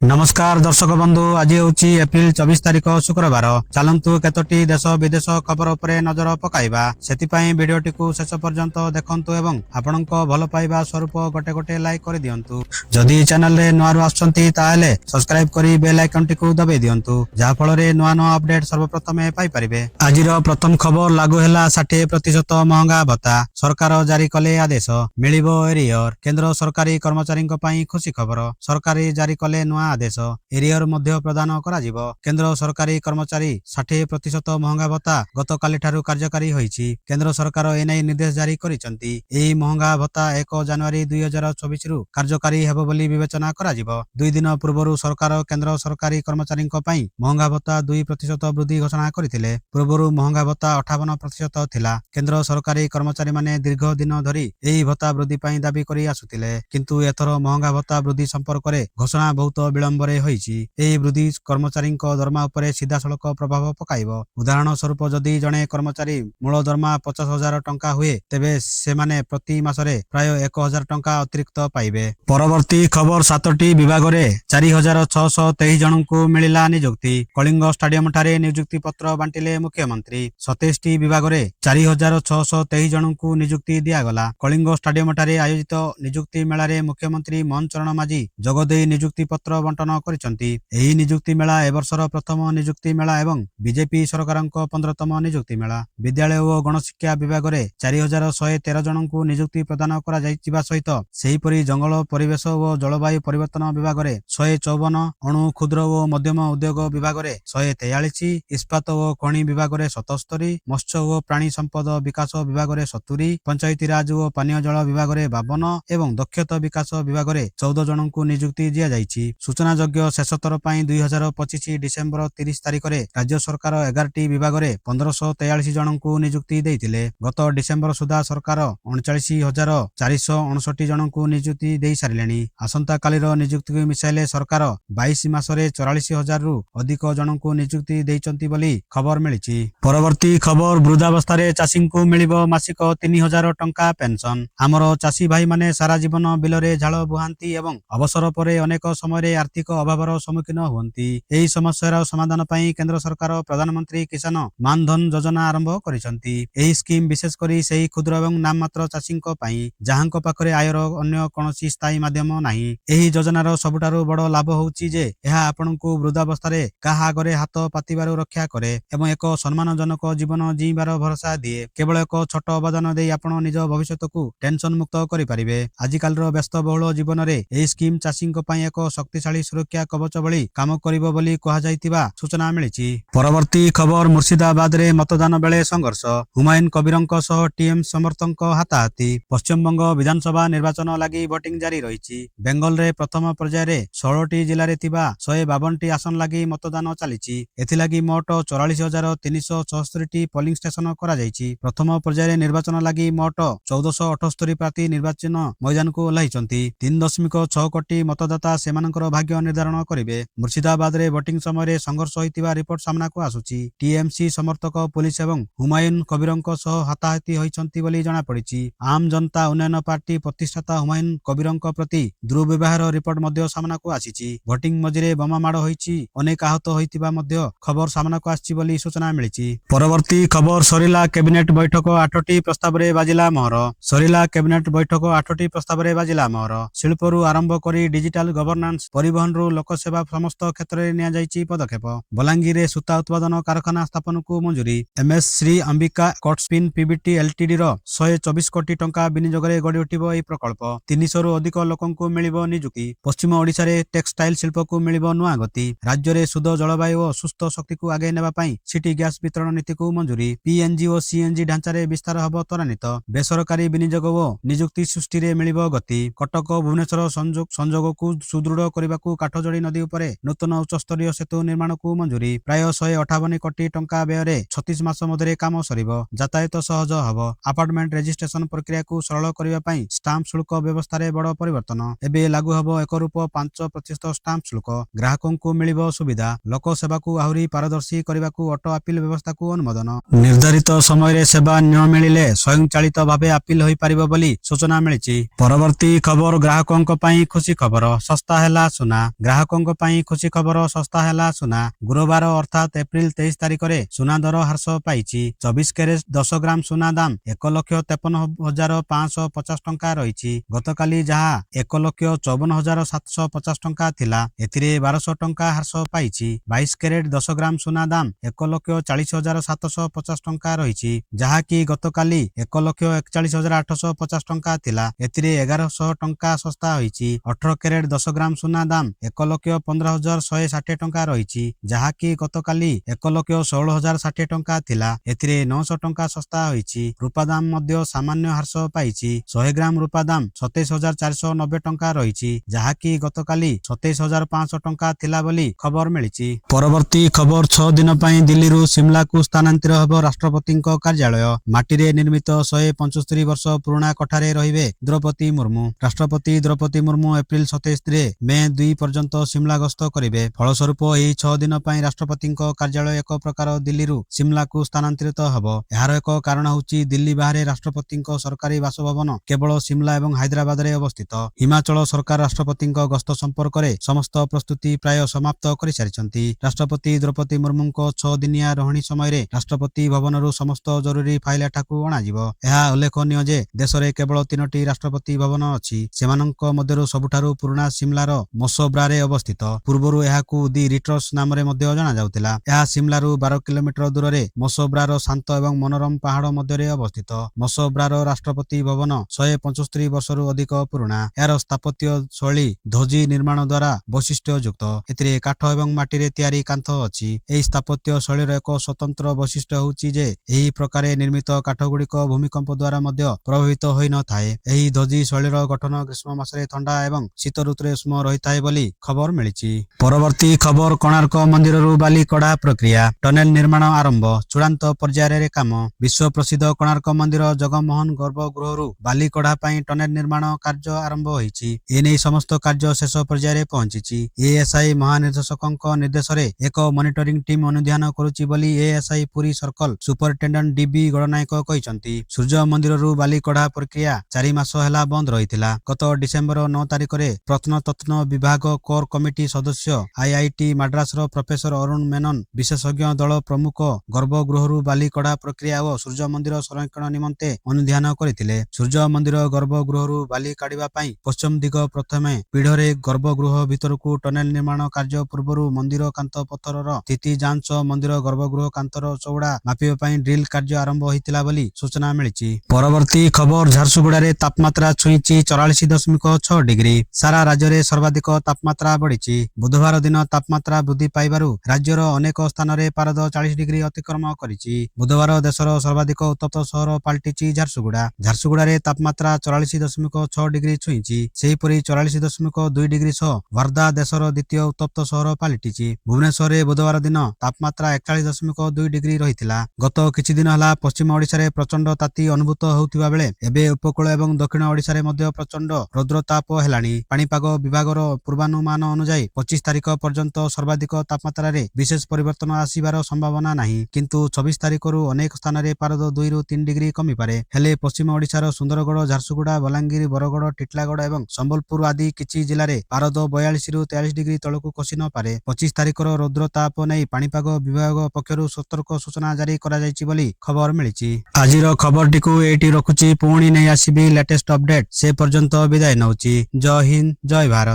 नमस्कार दर्शक बंधु आज हूँ एप्रिल 24 तारिख शुक्रवार। चलतु केतोटी देश विदेश खबर उपरे नजर पकाइबा। सेतिपाई वीडियोटी को शेष पर्यंत देखंतु एवं आपणक भल पाइबा स्वरूप गोटे गोटे लाइक कर दियंतु। जदि चैनल रे नुआ आछंती ताहेले सब्सक्राइब करी बेल आइकन टी को दबाई दियंतु, जाहा फल रे नुआ नुआ अपडेट सर्वप्रथमे पाई परिबे। आजिर प्रथम खबर लागू हैला 60% महंगा भत्ता, सरकार जारी कले आदेश मिलिबो एरियर। केंद्र सरकारी कर्मचारी पई खुशी खबर, सरकारी जारी कले नुआ आदेश एरियर मध्य प्रदान कराजिबो। केंद्र सरकारी कर्मचारी 60% महंगा भत्ता गतकाली ठारू कार्यकारी होईछि। केंद्र सरकार एनै निर्देश जारी करिसंती। एही महंगा भत्ता 1 जनवरी 2024 रु कार्यकारी हेबो बोली विवेचना कराजिबो। 2 दिन पूर्वरु सरकार केंद्र सरकारी कर्मचारी पई महंगा भत्ता 2% वृद्धि घोषणा करथिले। पूर्वरु महंगा भत्ता 58% थिला। केंद्र सरकारी कर्मचारी माने दीर्घ दिन धरी एही भत्ता वृद्धि पई दाबी करि आसुथिले, किंतु एथर महंगा भत्ता वृद्धि संपर्क रे घोषणा बहुत विलंबरे होईछि। एही वृद्धि कर्मचारी दरमा उपरे सीधा सड़क प्रभाव पकाइबो। उदाहरण स्वरूप जदि जणे कर्मचारी मूल दरमा 50,000 टंका हुए, तेबे सेमाने प्रति मासरे प्राय 1,000 टंका अतिरिक्त पाइबे। परवर्ती खबर 7टी विभाग रे 4,623 जनଙ୍କୁ मिलिला नियुक्ति। कलिंग स्टेडियम ठारे नियुक्ति पत्र बांटिले मुख्यमंत्री। 27टी विभाग रे 4,623 जनଙ୍କୁ नियुक्ति दियागला। कलिंग स्टेडियम ठारे आयोजित नियुक्ति मेला रे मुख्यमंत्री मोहन चरण माझी जोगदेई नियुक्ति पत्र बंटन करिसंती। एही नियुक्ति मेला ए वर्षर प्रथम नियुक्ति मेला एवं बीजेपी सरकारक 15तम नियुक्ति मेला। विद्यालय और गणशिक्षा विभाग रे 4,113 जनଙ୍କୁ नियुक्ति प्रदान करा जाइतिबा सहित सेहीपरि जंगल परिवेश और जलवायु परिवर्तन विभाग रे 154, अणु क्षुद्र और मध्यम उद्योग विभाग रे 143, इस्पात और खनि विभाग रे 77, मत्स्य और प्राणी संपद विकास विभाग रे 70, पंचायती राज और पानीय जल विभाग रे 52 एवं दक्षता विकास विभाग रे 14 जनଙ୍କୁ नियुक्ति दिया जाइछि। सूचना योग्य शेष थर पई 2025 डिसेंबर 30 तारिख रे राज्य सरकार 11टी विभाग रे 1543 जनଙ୍କୁ नियुक्ति देइथिले। गत डिसेंबर सुधा सरकार 39,459 जनଙ୍କୁ नियुक्ति देई सारिलेनी। आसंता कालीर नियुक्ति को मिसाइले सरकार 22 मासरे 44,000 रु अधिक जनଙ୍କୁ नियुक्ति देइचंती बोली खबर मिलिछि। परवर्ती खबर वृद्धावस्था रे चाषी को मिलिबो मासिक 3,000 टंका पेंशन। हमर चाषी भाई माने सारा जीवन बिलरे झाड़ बुहांती एवं अवसर परे अनेक समय आर्थिक अभावर सम्मुखीन हुअंती। एही समस्यार समाधान पई केंद्र सरकार प्रधानमंत्री किसान मान धन योजना आरंभ करिसंती। एही स्कीम विशेष करी सेही क्षुद्र एवं नाममात्र चाषींक पई जाहांक पाखरे आयर अन्य कोनोसी स्थायी माध्यम नाही। एही योजनार सबुठारु बड़ लाभ होउची जे एहा आपनकु वृद्धावस्था रे काहा आगरे हाथ पातिबारु रक्षा करे एवं एक सम्मानजनक जीवन जीबार भरोसा दिए। केवल एक छोट अवदान देई आपण निज भविष्यतकु टेंशन मुक्त करि परिबे। आजिकालर व्यस्तबहुल जीवन रे एही स्कीम चाषींक पई एक शक्तिशाली सुरक्षा कवच भली काम करिबो बोली कहा जाइतिबा सूचना मिलिछि। परवर्ती खबर मुर्शिदाबाद रे मतदान बेले संघर्ष, हुमायून कबीरंक सह टीएम समर्थक हाताहाती। पश्चिम बंग विधानसभा निर्वाचन लागि भोटिंग जारी रहिछि। बेंगल रे प्रथम पर्याय रे 16टी जिल्ला रे थिबा 152टी आसन लागि मतदान चालिछि। एथि लागि मोट 44,376टी पोलिंग स्टेशन करा जाइछि। प्रथम पर्याय रे निर्वाचन लागि मोट 1478 प्रार्थी निर्वाचन मैदान को ओह्लाइछंती। 3.6 कोटी मतदाता सेमानकर भाग्य निर्धारण करिवे। मुर्शिदाबाद रे भोटिंग समय संघर्ष होइतिबा रिपोर्ट सामना को आसुछि। टीएमसी समर्थक पुलिस एवं हुमायून कबीरंक सह हाताहाती होइछंती बोली जणा पड़िछि। आम जनता उन्नयन पार्टी प्रतिष्ठाता हुमायून कबीरंक प्रति दुर्व्यवहार रिपोर्ट मध्य सामना को आसिछि। भोटिंग मझिरे बोमा माड़ होइछि, अनेक आहत होइतिबा मध्य खबर सामना को आसिछि बोली सूचना मिलिछि। परवर्ती खबर सरिला कैबिनेट बैठक 8टी प्रस्ताव रे बाजिला मोहर। सरिला कैबिनेट बैठक 8टी प्रस्ताव रे बाजिला मोहर। शिल्परू आरंभ करी डिजिटल गवर्नेंस, परिवहन रु लोकसेवा समस्त क्षेत्र रे निया जाइछि पदक्षेप। बलांगीर रे सूता उत्पादन कारखाना स्थापन को मंजूरी। MS Shri Ambika Cotspin PBT LTD रो 124 कोटी टंका विनियोग रे गड़ी उठिबो एई प्रकल्प। 300 रु अधिक लोकंकु मिलिबो नियुक्ति। पश्चिम ओडिशा रे टेक्सटाइल शिल्प को मिलिबो नुआ गति। राज्य रे शुद्ध जलवायु और सुस्थ शक्ति को आगे नेबा पई सिटी गैस वितरण नीति को मंजूरी। पीएनजी और सीएनजी ढांचा रे विस्तार हबो त्वरान्वित। बेसरकारी विनियोग और नियुक्ति सृष्टि रे मिलिबो गति। कटक भुवनेश्वर संजोग को सुदृढ़ करबाकू काठजोड़ी नदी उपरे नूतन उच्चस्तरीय सेतु निर्माण को मंजूरी। प्राय 158 कोटी टंका व्यय रे 36 मास मध्य काम सरिबो। यातायात सहज हबो। अपार्टमेंट रजिस्ट्रेशन प्रक्रिया को सरल करबा पई स्टाम्प शुल्क व्यवस्था रे बड़ परिवर्तन। एबे लागू हबो 1 रूप 5% स्टाम्प शुल्क। ग्राहकों को मिलिबो सुविधा। लोक सेवा को आहुरी पारदर्शी करबाकू ऑटो अपील व्यवस्था को अनुमोदन। निर्धारित समय रे सेवा न मिलिले स्वयंचालित भावे अपील होई परिबो बोली सूचना मिलिछि। परवर्ती खबर ग्राहकों पई खुशी खबर, सस्ता हैला सुन। ସୁନା ଗ୍ରାହକଙ୍କ ପାଇଁ ଖୁସି ଖବର ଶସ୍ତା ହେଲା ସୁନା ଗୁରୁବାର ଅର୍ଥାତ୍ ଏପ୍ରିଲ 23 ତାରିଖରେ ସୁନା ଦର ହ୍ରାସ ପାଇଛି 24 କ୍ୟାରେଟ 10 ଗ୍ରାମ ସୁନା ଦାମ 1,53,550 ଟଙ୍କା ରହିଛି ଗତକାଲି ଯାହା 1,54,750 ଟଙ୍କା ଥିଲା ଏଥିରେ 1200 ଟଙ୍କା ହ୍ରାସ ପାଇଛି 22 କ୍ୟାରେଟ 10 ଗ୍ରାମ ସୁନା ଦାମ 1,40,750 ଟଙ୍କା ରହିଛି ଯାହାକି ଗତକାଲି 1,41,850 ଟଙ୍କା ଥିଲା ଏଥିରେ 1100 ଟଙ୍କା ଶସ୍ତା ହୋଇଛି 18 କ୍ୟାରେଟ 10 ଗ୍ରାମ ସୁନା ଦାମ 1,15,160 ଟଙ୍କା ରହିଛି ଯାହାକି ଗତକାଲି 1,16,060 ଟଙ୍କା ଥିଲା ଏଥିରେ 900 ଟଙ୍କା ଶସ୍ତା ହୋଇଛି ରୂପା ଦାମ ମଧ୍ୟ ସାମାନ୍ୟ ହ୍ରାସ ପାଇଛି 100 ଗ୍ରାମ ରୂପା ଦାମ 27,490 ଟଙ୍କା ରହିଛି ଯାହାକି ଗତକାଲି 27,500 ଟଙ୍କା ଥିଲା ବୋଲି ଖବର ମିଳିଛି ପରବର୍ତ୍ତୀ ଖବର 6 ଦିନ ପାଇଁ ଦିଲ୍ଲୀରୁ ସିମଲାକୁ ସ୍ଥାନାନ୍ତର ହେବ ରାଷ୍ଟ୍ରପତିଙ୍କ କାର୍ଯ୍ୟାଳୟ ମାଟିରେ ନିର୍ମିତ 175 ବର୍ଷ ପୁରୁଣା କୋଠାରେ ରହିବେ ଦ୍ରୌପଦୀ ମୁର୍ମୁ ରାଷ୍ଟ୍ରପତି ଦ୍ରୌପଦୀ ମୁର୍ମୁ ଏପ୍ରିଲ 27 ମେ 2 ପର୍ଯ୍ୟନ୍ତ ସିମଲା ଗସ୍ତ କରିବେ ଫଳସ୍ୱରୂପ ଏହି 6 ଦିନ ପାଇଁ ରାଷ୍ଟ୍ରପତିଙ୍କ କାର୍ଯ୍ୟାଳୟ ଏକ ପ୍ରକାର ଦିଲ୍ଲୀରୁ ସିମଲାକୁ ସ୍ଥାନାନ୍ତରିତ ହେବ ଏହାର ଏକ କାରଣ ହେଉଛି ଦିଲ୍ଲୀ ବାହାରେ ରାଷ୍ଟ୍ରପତିଙ୍କ ସରକାରୀ ବାସଭବନ କେବଳ ସିମଲା ଏବଂ ହାଇଦ୍ରାବାଦରେ ଅବସ୍ଥିତ ହିମାଚଳ ସରକାର ରାଷ୍ଟ୍ରପତିଙ୍କ ଗସ୍ତ ସମ୍ପର୍କରେ ସମସ୍ତ ପ୍ରସ୍ତୁତି ପ୍ରାୟ ସମାପ୍ତ କରିସାରିଛନ୍ତି ରାଷ୍ଟ୍ରପତି ଦ୍ରୌପଦୀ ମୁର୍ମୁଙ୍କ 6 ଦିନିଆ ରହଣି ସମୟରେ ରାଷ୍ଟ୍ରପତି ଭବନରୁ ସମସ୍ତ ଜରୁରୀ ଫାଇଲ ଏଠାକୁ ଅଣାଯିବ ଏହା ଉଲ୍ଲେଖନୀୟ ଯେ ଦେଶରେ କେବଳ 3ଟି ରାଷ୍ଟ୍ରପତି ଭବନ ଅଛି ସେମାନଙ୍କ ମଧ୍ୟରୁ ସବୁଠାରୁ ପୁରୁଣା ସିମଲାର ମସୋବ୍ରାରେ ଅବସ୍ଥିତ ପୂର୍ବରୁ ଏହାକୁ ଦି ରିଟ୍ରସ୍ ନାମରେ ମଧ୍ୟ ଜଣାଯାଉଥିଲା ଏହା ସିମଲାରୁ 12 କିଲୋମିଟର ଦୂରରେ ମସୋବ୍ରାର ଶାନ୍ତ ଏବଂ ମନୋରମ ପାହାଡ଼ ମଧ୍ୟରେ ଅବସ୍ଥିତ ମସୋବ୍ରାର ରାଷ୍ଟ୍ରପତି ଭବନ 175 ବର୍ଷରୁ ଅଧିକ ପୁରୁଣା ଏହାର ସ୍ଥାପତ୍ୟ ଶୈଳୀ ଧୋଜି ନିର୍ମାଣ ଦ୍ୱାରା ବୈଶିଷ୍ଟ୍ୟଯୁକ୍ତ ଏଥିରେ କାଠ ଏବଂ ମାଟିରେ ତିଆରି କାନ୍ଥ ଅଛି ଏହି ସ୍ଥାପତ୍ୟ ଶୈଳୀର ଏକ ସ୍ୱତନ୍ତ୍ର ବୈଶିଷ୍ଟ୍ୟ ହେଉଛି ଯେ ଏହି ପ୍ରକାରେ ନିର୍ମିତ କାଠଗୁଡ଼ିକ ଭୂମିକମ୍ପ ଦ୍ୱାରା ମଧ୍ୟ ପ୍ରଭାବିତ ହୋଇନଥାଏ ଏହି ଧୋଜି ଶୈଳୀର ଗଠନ ଗ୍ରୀଷ୍ମ ମାସରେ ଥଣ୍ଡା ଏବଂ ଶୀତ ଋତୁରେ ଉଷ୍ମ ରହିଥାଏ ବୋଲି ଖବର ମିଳିଛି ପରବର୍ତ୍ତୀ ଖବର କୋଣାର୍କ ମନ୍ଦିରରୁ ବାଲି କଢା ପ୍ରକ୍ରିୟା ଟନେଲ ନିର୍ମାଣ ଆରମ୍ଭ ଚୂଡ଼ାନ୍ତ ପର୍ଯ୍ୟାୟରେ କାମ ବିଶ୍ୱ ପ୍ରସିଦ୍ଧ କୋଣାର୍କ ମନ୍ଦିର ଜଗମୋହନ ଗର୍ଭଗୃହରୁ ବାଲି କଢା ପାଇଁ ଟନେଲ ନିର୍ମାଣ କାର୍ଯ୍ୟ ଆରମ୍ଭ ହୋଇଛି ଏନେଇ ସମସ୍ତ କାର୍ଯ୍ୟ ଶେଷ ପର୍ଯ୍ୟାୟରେ ପହଞ୍ଚିଛି ଏଏସ୍ଆଇ ମହାନିର୍ଦ୍ଦେଶକଙ୍କ ନିର୍ଦ୍ଦେଶରେ ଏକ ମନିଟରିଂ ଟିମ୍ ଅନୁଧ୍ୟାନ କରୁଛି ବୋଲି ଏଏସ୍ଆଇ ପୁରୀ ସର୍କଲ ସୁପରିଟେଣ୍ଡେଣ୍ଟ ଡିବି ଗଡ଼ନାୟକ କହିଛନ୍ତି ସୂର୍ଯ୍ୟ ମନ୍ଦିରରୁ ବାଲି କଢା ପ୍ରକ୍ରିୟା 4 ମାସ ହେଲା ବନ୍ଦ ରହିଥିଲା ଗତ ଡିସେମ୍ବର 9 ତାରିଖରେ ପ୍ରତ୍ନତତ୍ତ୍ୱ ବିଭାଗ କୋର କମିଟି ସଦସ୍ୟ ଆଇଆଇଟି ମାଡ୍ରାସର ପ୍ରଫେସର ଅରୁଣ ମେନନ ବିଶେଷଜ୍ଞ ଦଳ ପ୍ରମୁଖ ଗର୍ଭଗୃହରୁ ବାଲି କଢା ପ୍ରକ୍ରିୟା ଓ ସୂର୍ଯ୍ୟ ମନ୍ଦିର ସଂରକ୍ଷଣ ନିମନ୍ତେ ଅନୁଧ୍ୟାନ କରିଥିଲେ ସୂର୍ଯ୍ୟ ମନ୍ଦିର ଗର୍ଭଗୃହରୁ ବାଲି କାଢିବା ପାଇଁ ପଶ୍ଚିମ ଦିଗ ପ୍ରଥମେ ପିଢ଼ରେ ଗର୍ଭଗୃହ ଭିତରକୁ ଟନେଲ ନିର୍ମାଣ କାର୍ଯ୍ୟ ପୂର୍ବରୁ ମନ୍ଦିର କାନ୍ଥ ପଥରର ସ୍ଥିତି ଯାଞ୍ଚ ମନ୍ଦିର ଗର୍ଭଗୃହ କାନ୍ଥର ଚଉଡ଼ା ମାପିବା ପାଇଁ ଡ୍ରିଲ କାର୍ଯ୍ୟ ଆରମ୍ଭ ହୋଇଥିଲା ବୋଲି ସୂଚନା ମିଳିଛି ପରବର୍ତ୍ତୀ ଖବର ଝାରସୁଗୁଡ଼ାରେ ତାପମାତ୍ରା ଛୁଇଁଛି 44.6 ଡିଗ୍ରୀ ସାରା ରାଜ୍ୟରେ ସର୍ବାଧିକ ତାପମାତ୍ରା ବଢିଛି ବୁଧବାର ଦିନ ତାପମାତ୍ରା ବୃଦ୍ଧି ପାଇବାରୁ ରାଜ୍ୟର ଅନେକ ସ୍ଥାନରେ ପାରଦ 40 ଡିଗ୍ରୀ ଅତିକ୍ରମ କରିଛି ବୁଧବାର ଦେଶର ସର୍ବାଧିକ ଉତ୍ତପ୍ତ ସହର ପାଲଟିଛି ଝାରସୁଗୁଡ଼ାରେ ତାପମାତ୍ରା 44.6 ଡିଗ୍ରୀ ଛୁଇଁଛି ସେହିପରି 44.2 ଡିଗ୍ରୀ ସହ ୱାର୍ଦ୍ଧା ଦେଶର ଦ୍ୱିତୀୟ ଉତ୍ତପ୍ତ ସହର ପାଲଟିଛି ଭୁବନେଶ୍ୱରରେ ବୁଧବାର ଦିନ ତାପମାତ୍ରା 41.2 ଡିଗ୍ରୀ ରହିଥିଲା ଗତ କିଛି ଦିନ ହେଲା ପଶ୍ଚିମ ଓଡ଼ିଶାରେ ପ୍ରଚଣ୍ଡ ତାତି ଅନୁଭୂତ ହେଉଥିବା ବେଳେ ଏବେ ଉପକୂଳ ଏବଂ ଦକ୍ଷିଣ ଓଡ଼ିଶାରେ ମଧ୍ୟ ପ୍ରଚଣ୍ଡ ରୌଦ୍ରତାପ ହେଲାଣି ପାଣିପାଗ ବିଭାଗର ପୂର୍ବାନୁମାନ ଅନୁଯାୟୀ 25 ତାରିଖ ପର୍ଯ୍ୟନ୍ତ ସର୍ବାଧିକ ତାପମାତ୍ରାରେ ବିଶେଷ ପରିବର୍ତ୍ତନ ଆସିବାର ସମ୍ଭାବନା ନାହିଁ କିନ୍ତୁ 26 ତାରିଖରୁ ଅନେକ ସ୍ଥାନରେ ପାରଦ 2 ରୁ 3 ଡିଗ୍ରୀ କମିପାରେ ହେଲେ ପଶ୍ଚିମ ଓଡ଼ିଶାର ସୁନ୍ଦରଗଡ଼ ଝାରସୁଗୁଡ଼ା ବଲାଙ୍ଗୀର ବରଗଡ଼ ଟିଟିଲାଗଡ଼ ଏବଂ ସମ୍ବଲପୁର ଆଦି କିଛି ଜିଲ୍ଲାରେ ପାରଦ 42 ରୁ 43 ଡିଗ୍ରୀ ତଳକୁ ଖସି ନପାରେ 25 ତାରିଖର ରୌଦ୍ରତାପ ନେଇ ପାଣିପାଗ ବିଭାଗ ପକ୍ଷରୁ ସତର୍କ ସୂଚନା ଜାରି କରାଯାଇଛି ବୋଲି ଖବର ମିଳିଛି ଆଜିର ଖବରଟିକୁ ଏଇଠି ରଖୁଛି ପୁଣି ନେଇ ଆସିବି ଲେଟେଷ୍ଟ ଅପଡେଟ ସେ ପର୍ଯ୍ୟନ୍ତ ବିଦାୟ ନେଉଛି ଜୟ ହିନ୍ଦ ଜୟ ଭାରତ।